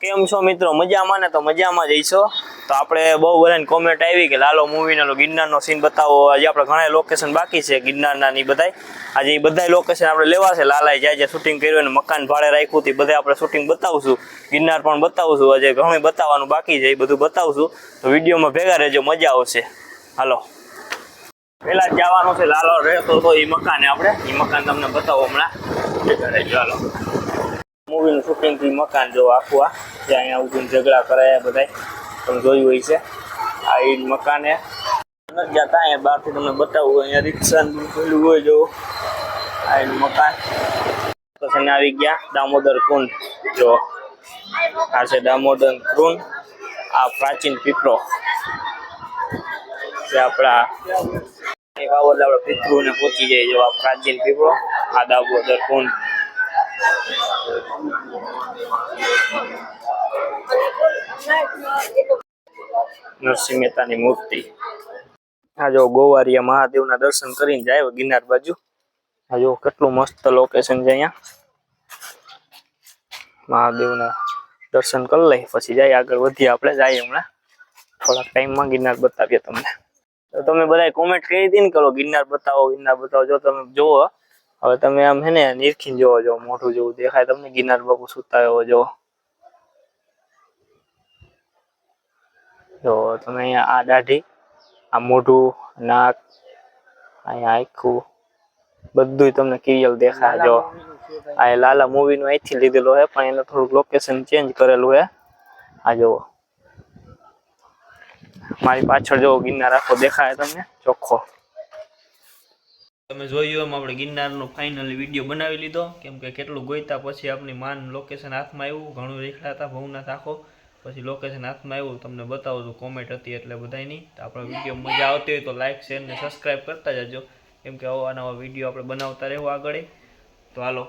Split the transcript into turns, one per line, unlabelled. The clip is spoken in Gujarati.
કેમ છો મિત્રો? મજામાં ને? તો મજામાં જઈશો. તો આપણે બહુ બધાની કોમેન્ટ આવી કે લાલો મૂવીનો ગિરનારનો સીન બતાવો. આજે આપણે ઘણા લોકેશન બાકી છે ગિરનારના ની બધાય. આજે એ બધા લોકેશન આપણે લેવા છે. લાલાએ જ્યાં શૂટિંગ કર્યું અને મકાન ભાડે રાખ્યું હતું બધા આપણે શૂટિંગ બતાવશું. ગિરનાર પણ બતાવશું. આજે ઘણું બતાવવાનું બાકી છે, એ બધું બતાવશું. તો વિડીયોમાં ભેગા રહેજો, મજા આવશે. હાલો, પેલા જવાનું છે લાલો રહેતો તો એ મકાને. આપણે એ મકાન તમને બતાવો હમણાં. ભેગા રહેજો. હાલો, મૂવીનું શૂટિંગ થી મકાન જો આખું આ જ્યાં અહીંયા ઉભીને ઝઘડા કરાયા બધા તમે જોયું હોય છે. આ એ મકાને નથી જતા, અહીંયા બહારથી તમને બતાવું. અહીંયા રિક્ષા પેલું હોય જો આ એનું મકાન. પછી આવી ગયા દામોદર કુંડ. જો આ છે દામોદર કુંડ. આ પ્રાચીન પીપળો જે આપણા આપણે પિતૃને પહોંચી જાય. જો આ પ્રાચીન પીપળો, આ દામોદર કુંડ. નરસિંહ મહેતાની મૂર્તિ. આ જો ગોવારિયા મહાદેવના દર્શન કરીને જાય ગિરનાર બાજુ. આ જો કેટલું મસ્ત લોકેશન છે. અહીંયા મહાદેવના દર્શન કરી લઈ પછી જાય આગળ વધીએ. આપણે જાય હમણાં થોડાક ટાઈમમાં ગિરનાર બતાવીએ તમને. તો તમે બધા કોમેન્ટ કરી હતી ને કરો ગિરનાર બતાવો, ગિરનાર બતાવો. જો તમે જોવો હવે તમે આમ હે ને નિરખીને જોવો, જો મોઢું જેવું દેખાય તમને ગિરનાર બાપુ સુતા એવો જો. જો તમે અહીંયા આ દાઢી, આ મોઢું, નાક, અહીંયા આખું બધું તમને ક્લિયર દેખાય. જો આ લાલા મૂવીનું અહીંથી લીધેલો છે, પણ એને થોડુંક લોકેશન ચેન્જ કરેલું છે. આ જુઓ મારી પાછળ જો ગિરનાર આખો દેખાય તમને ચોખ્ખો. તમે જોયું એમ આપણે ગિરનારનો ફાઇનલી વિડીયો બનાવી લીધો. કેમ કે કેટલું ગોઈતા પછી આપણી માન લોકેશન હાથમાં આવ્યું. ઘણું રેખડા હતા ભવનાથ આખો, પછી લોકેશન હાથમાં આવ્યું. તમને બતાવું છું, કોમેન્ટ હતી એટલે બધાની. તો આપણો વિડીયો મજા આવતી હોય તો લાઇક, શેર ને સબસ્ક્રાઈબ કરતા જજો. કેમ કે આવા નવા વિડીયો આપણે બનાવતા રહેવું આગળ. તો હાલો.